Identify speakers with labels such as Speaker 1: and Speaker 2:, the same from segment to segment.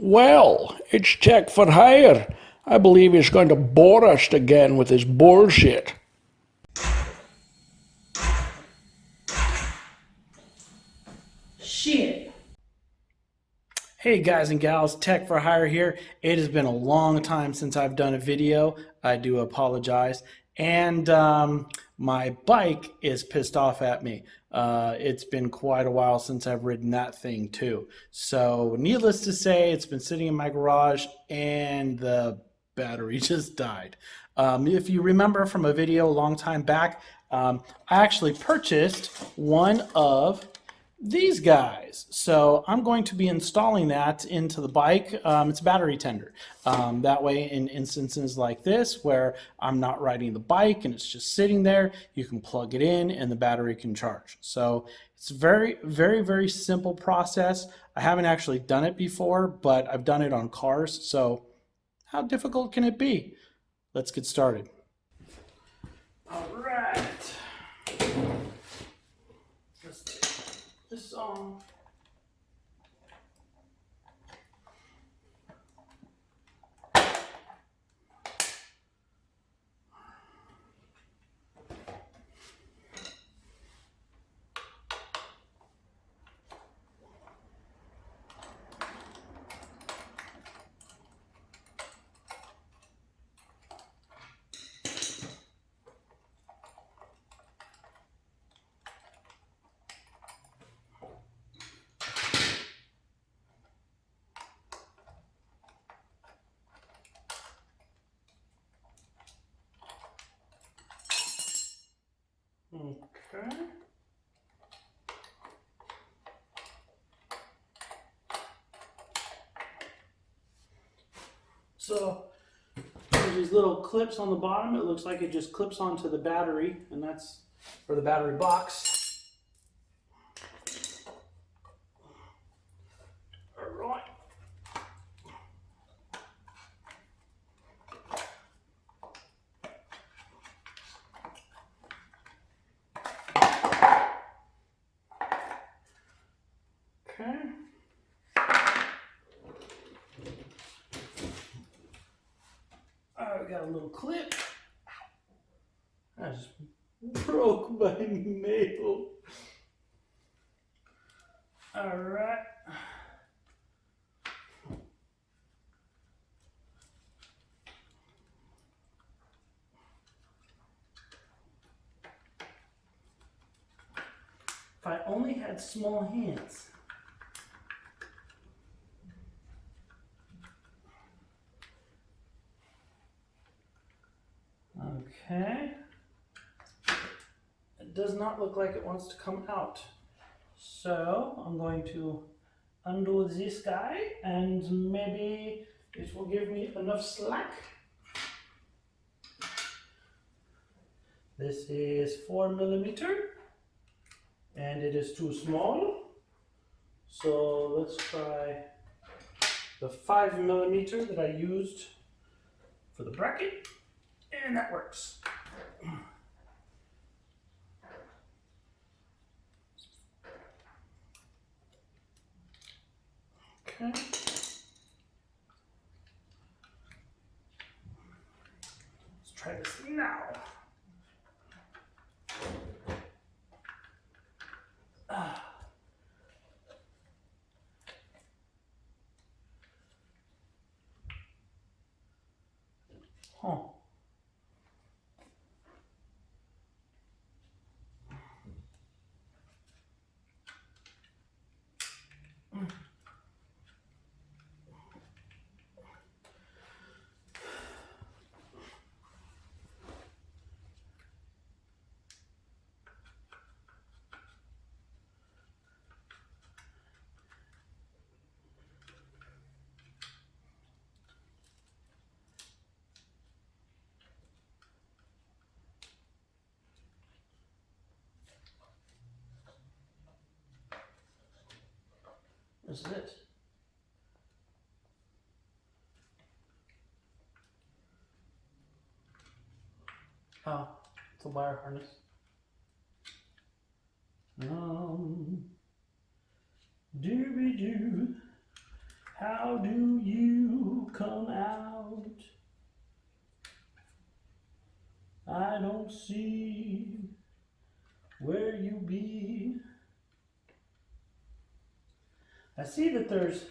Speaker 1: Well, it's Tech for Hire. I believe he's going to bore us again with his bullshit.
Speaker 2: Shit. Hey guys and gals, Tech for Hire here. It has been a long time since I've done a video. I do apologize. And my bike is pissed off at me. It's been quite a while since I've ridden that thing too. So needless to say, it's been sitting in my garage and the battery just died. If you remember from a video a long time back, I actually purchased one of these guys. So I'm going to be installing that into the bike. It's a battery tender. That way in instances like this where I'm not riding the bike and it's just sitting there, you can plug it in and the battery can charge. So it's a very simple process. I haven't actually done it before, but I've done it on cars. So how difficult can it be? Let's get started. All right. Let's take this on. Okay. So there's these little clips on the bottom. It looks like it just clips onto the battery, and that's for the battery box. All right. Okay. Alright, we got a little clip. I just broke my nail. Alright. If I only had small hands. Okay. It does not look like it wants to come out. So I'm going to undo this guy and maybe it will give me enough slack. This is 4mm and it is too small. So let's try the 5mm that I used for the bracket, and that works. Okay. Let's try this now. Huh. This is it. Oh, it's a wire harness. Doobie doo. How do you come out? I don't see where you be. I see that there's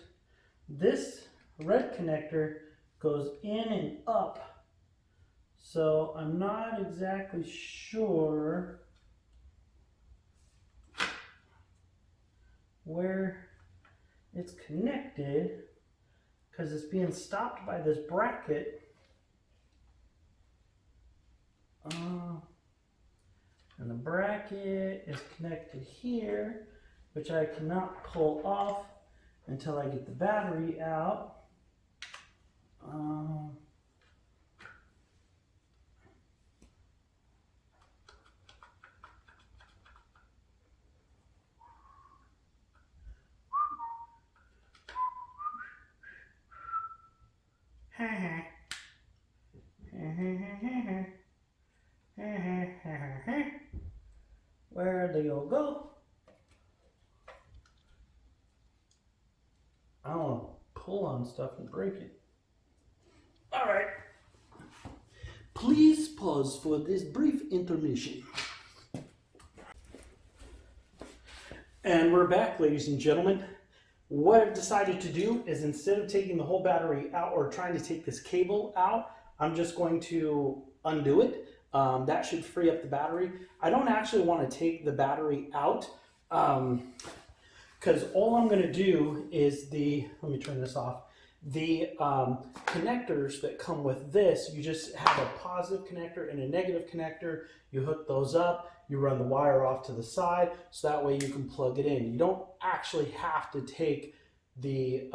Speaker 2: this red connector goes in and up, so I'm not exactly sure where it's connected because it's being stopped by this bracket. And the bracket is connected here, which I cannot pull off until I get the battery out. Where do you go? I don't want to pull on stuff and break it. All right. Please pause for this brief intermission. And we're back, ladies and gentlemen. What I've decided to do is, instead of taking the whole battery out or trying to take this cable out, I'm just going to undo it. That should free up the battery. I don't actually want to take the battery out because all I'm going to do is let me turn this off. The connectors that come with this, you just have a positive connector and a negative connector. You hook those up, you run the wire off to the side, so that way you can plug it in. You don't actually have to take the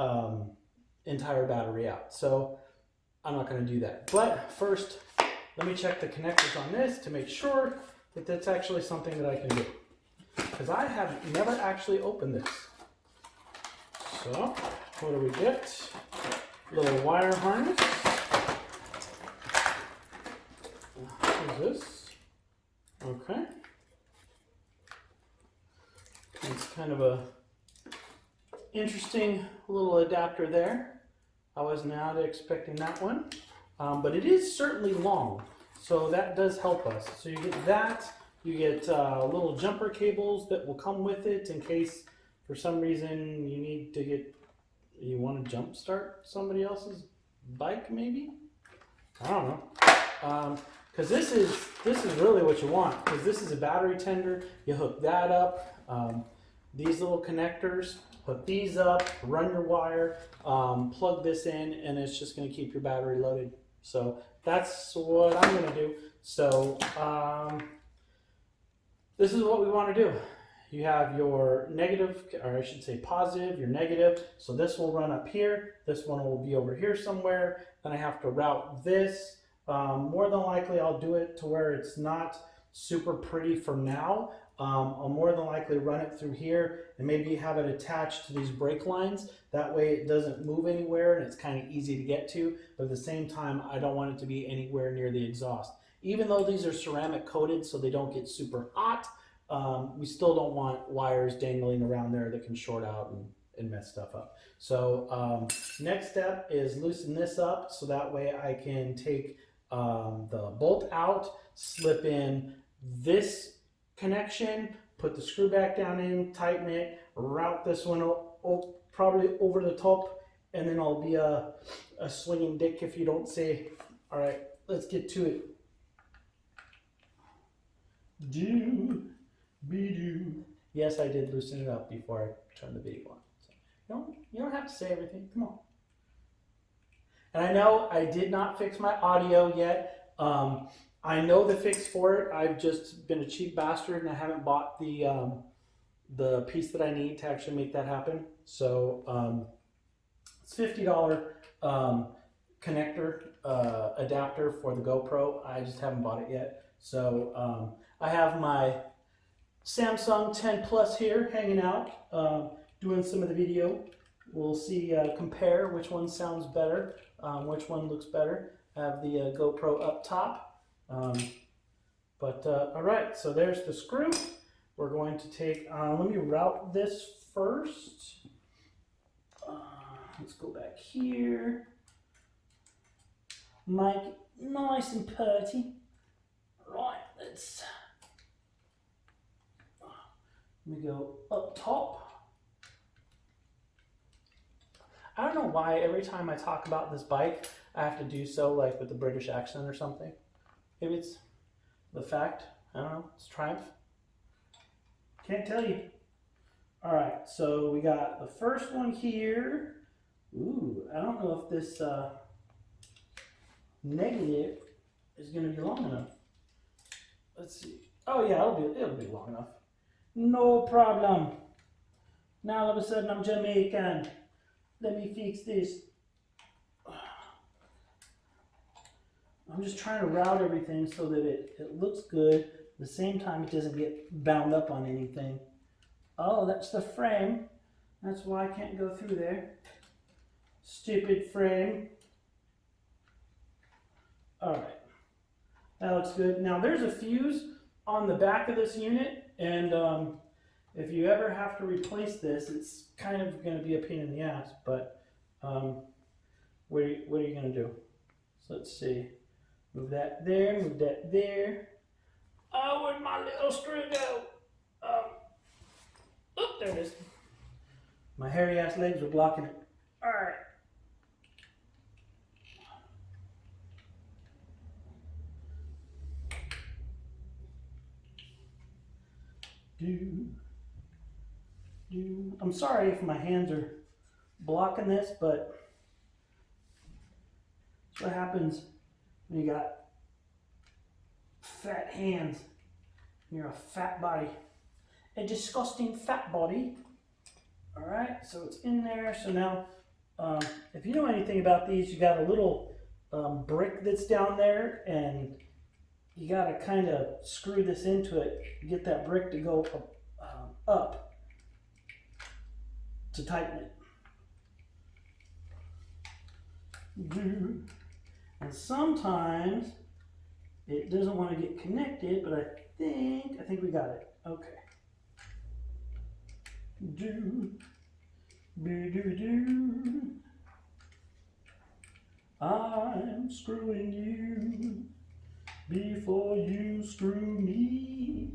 Speaker 2: entire battery out. So I'm not going to do that. But first, let me check the connectors on this to make sure that that's actually something that I can do, because I have never actually opened this. So what do we get? Little wire harness. What is this? Okay. It's kind of a interesting little adapter there. I was not expecting that one, but it is certainly long, so that does help us. So you get that. You get little jumper cables that will come with it in case for some reason you want to jump start somebody else's bike, maybe. I don't know, because this is really what you want, because this is a battery tender. You hook that up, these little connectors, hook these up, run your wire, plug this in, and it's just going to keep your battery loaded. So that's what I'm going to do. So this is what we want to do. You have your negative, or I should say positive, your negative. So this will run up here. This one will be over here somewhere. Then I have to route this. More than likely, I'll do it to where it's not super pretty for now. I'll more than likely run it through here and maybe have it attached to these brake lines. That way it doesn't move anywhere and it's kind of easy to get to. But at the same time, I don't want it to be anywhere near the exhaust. Even though these are ceramic coated so they don't get super hot, we still don't want wires dangling around there that can short out and mess stuff up. So next step is loosen this up so that way I can take the bolt out, slip in this connection, put the screw back down in, tighten it, route this one probably over the top, and then I'll be a swinging dick if you don't say. All right, let's get to it. Yes, I did loosen it up before I turned the video on. So, you don't have to say everything. Come on. And I know I did not fix my audio yet. I know the fix for it. I've just been a cheap bastard and I haven't bought the piece that I need to actually make that happen. So it's $50 connector adapter for the GoPro. I just haven't bought it yet. So I have my Samsung 10 Plus here hanging out, doing some of the video. We'll see, compare which one sounds better, which one looks better. I have the GoPro up top. All right, so there's the screw. We're going to take, let me route this first. Let's go back here. Make it nice and purty. Right, let me go up top. I don't know why every time I talk about this bike, I have to do so like with the British accent or something. Maybe it's the fact. I don't know. It's Triumph. Can't tell you. All right, so we got the first one here. Ooh, I don't know if this negative is going to be long enough. Let's see. Oh yeah, it'll be long enough. No problem. Now all of a sudden I'm Jamaican. Let me fix this. I'm just trying to route everything so that it looks good. At the same time, it doesn't get bound up on anything. Oh, that's the frame. That's why I can't go through there. Stupid frame. All right. That looks good. Now, there's a fuse on the back of this unit, and if you ever have to replace this, it's kind of going to be a pain in the ass, but what are you going to do? So let's see. Move that there, move that there. Oh, where'd my little screw go? Oh, there it is. My hairy ass legs were blocking it. All right. I'm sorry if my hands are blocking this, but that's what happens when you got fat hands. You're a fat body. A disgusting fat body. All right, so it's in there. So now, if you know anything about these, you got a little brick that's down there, and you got to kind of screw this into it, get that brick to go up to tighten it. And sometimes it doesn't want to get connected, but I think we got it. Okay. I'm screwing you before you screw me.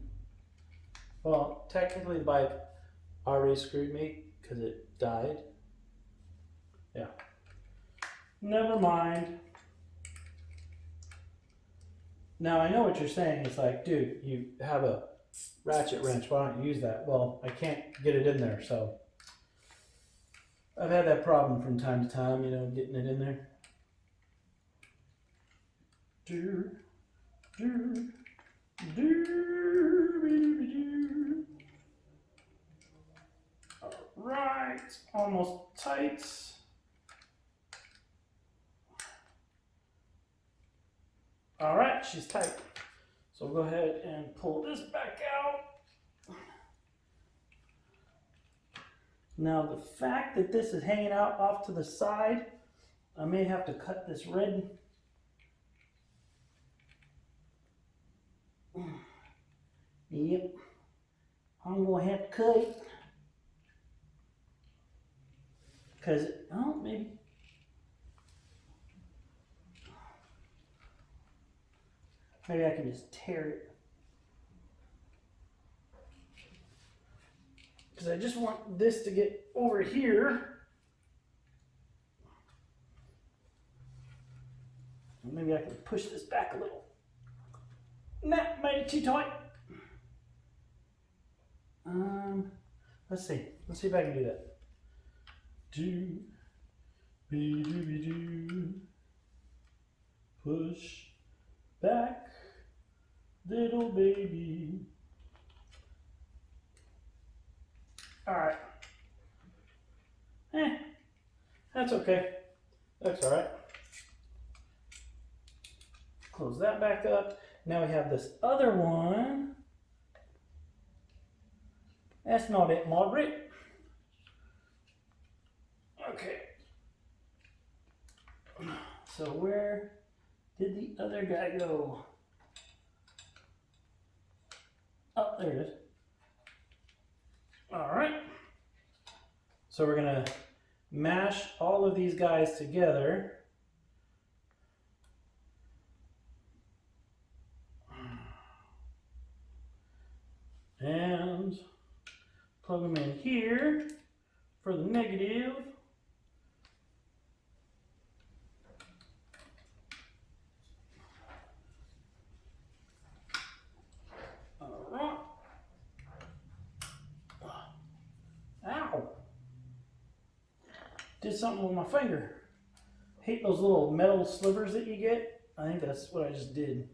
Speaker 2: Well, technically the bike already screwed me because it died. Yeah. Never mind. Now I know what you're saying. It's like, dude, you have a ratchet wrench. Why don't you use that? Well, I can't get it in there, so I've had that problem from time to time, getting it in there. All right, almost tight. All right, she's tight. So we'll go ahead and pull this back out. Now the fact that this is hanging out off to the side, I may have to cut this red. Yep, I'm gonna have to cut it. Cause, oh, maybe. Maybe I can just tear it. Because I just want this to get over here. Maybe I can push this back a little. Nah, made it too tight. Let's see. Let's see if I can do that. Push back, little baby. All right. That's okay. That's all right. Close that back up. Now we have this other one. That's not it, Margaret. Okay. So where did the other guy go? Oh, there it is. All right. So we're gonna mash all of these guys together. And plug them in here for the negative. All right. Ow. Did something with my finger. Hate those little metal slivers that you get. I think that's what I just did.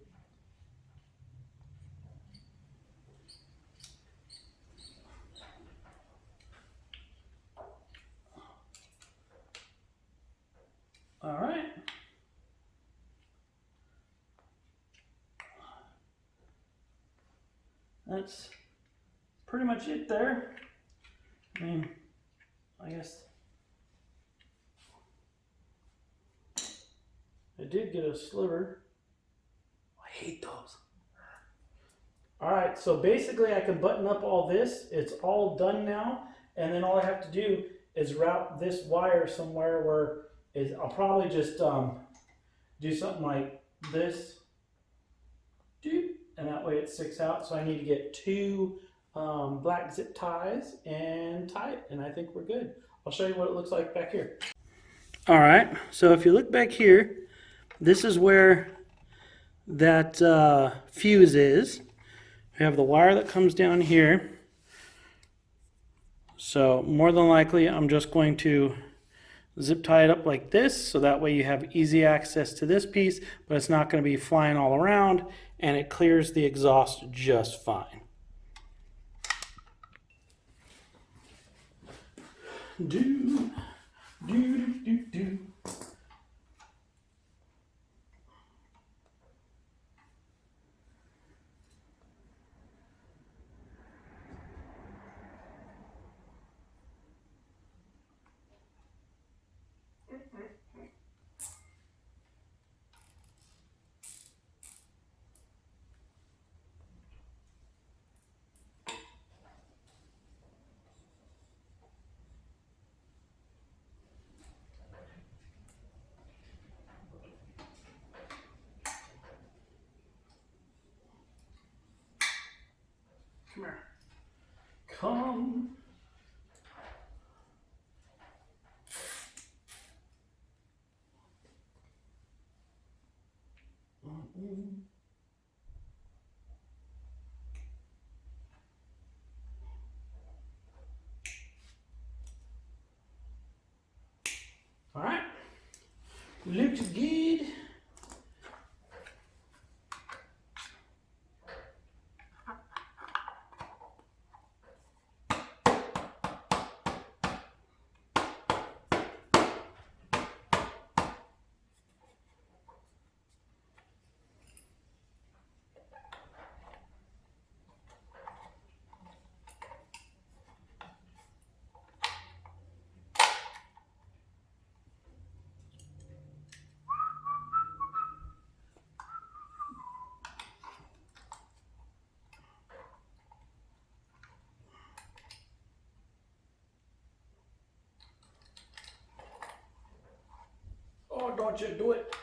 Speaker 2: All right. That's pretty much it there. I mean, I guess I did get a sliver. I hate those. All right, so basically I can button up all this. It's all done now. And then all I have to do is route this wire somewhere where I'll probably just do something like this. And that way it sticks out. So I need to get two black zip ties and tie it. And I think we're good. I'll show you what it looks like back here. All right, so if you look back here, this is where that fuse is. We have the wire that comes down here. So more than likely, I'm just going to zip tie it up like this, so that way you have easy access to this piece, but it's not going to be flying all around, and it clears the exhaust just fine. Do, do, do, do, do. Come here. Come. All right. Looks good. Oh, don't you do it.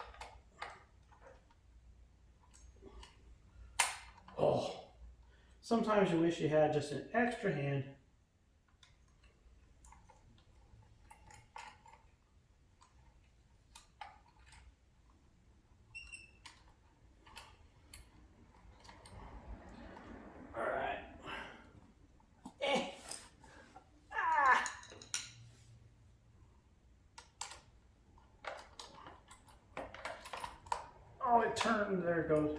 Speaker 2: Oh, sometimes you wish you had just an extra hand. All right. Ah. Oh, it turned. There it goes.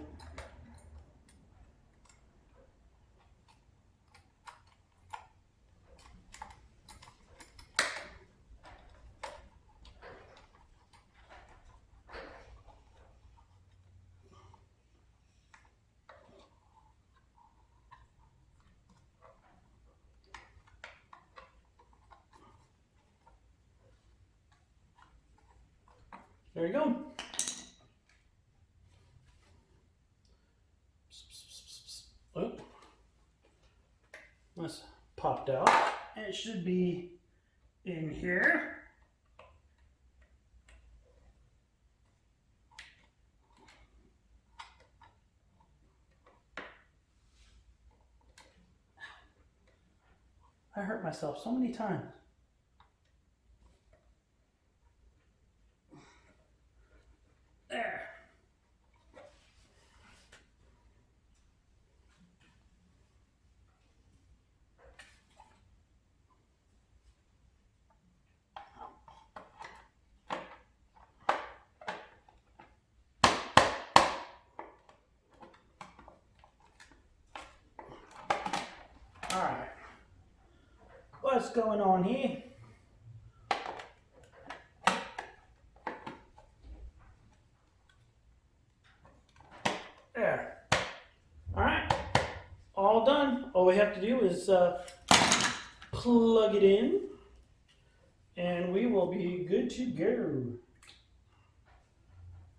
Speaker 2: There you go. Oh, that's popped out. It should be in here. I hurt myself so many times. There. All right. What's going on here? There. All right. All done. All we have to do is plug it in, and we will be good to go.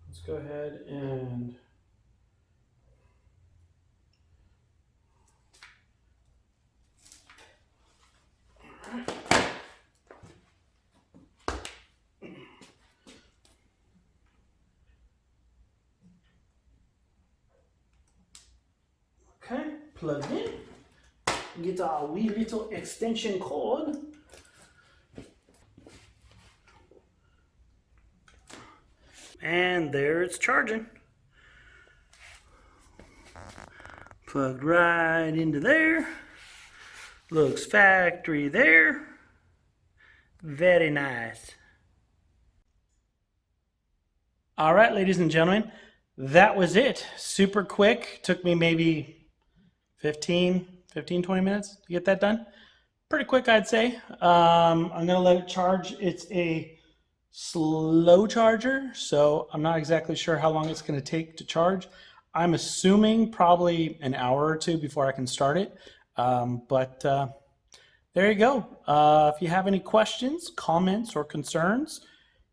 Speaker 2: Let's go ahead and okay, plugged in. Get our wee little extension cord. And there it's charging. Plugged right into there. Looks factory there. Very nice. All right, ladies and gentlemen, that was it. Super quick. Took me maybe 20 minutes to get that done. Pretty quick, I'd say. I'm going to let it charge. It's a slow charger, so I'm not exactly sure how long it's going to take to charge. I'm assuming probably an hour or two before I can start it. But there you go. If you have any questions, comments, or concerns,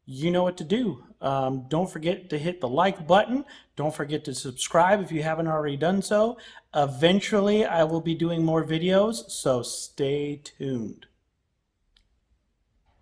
Speaker 2: you know what to do. Don't forget to hit the like button. Don't forget to subscribe if you haven't already done so. Eventually, I will be doing more videos, so stay tuned.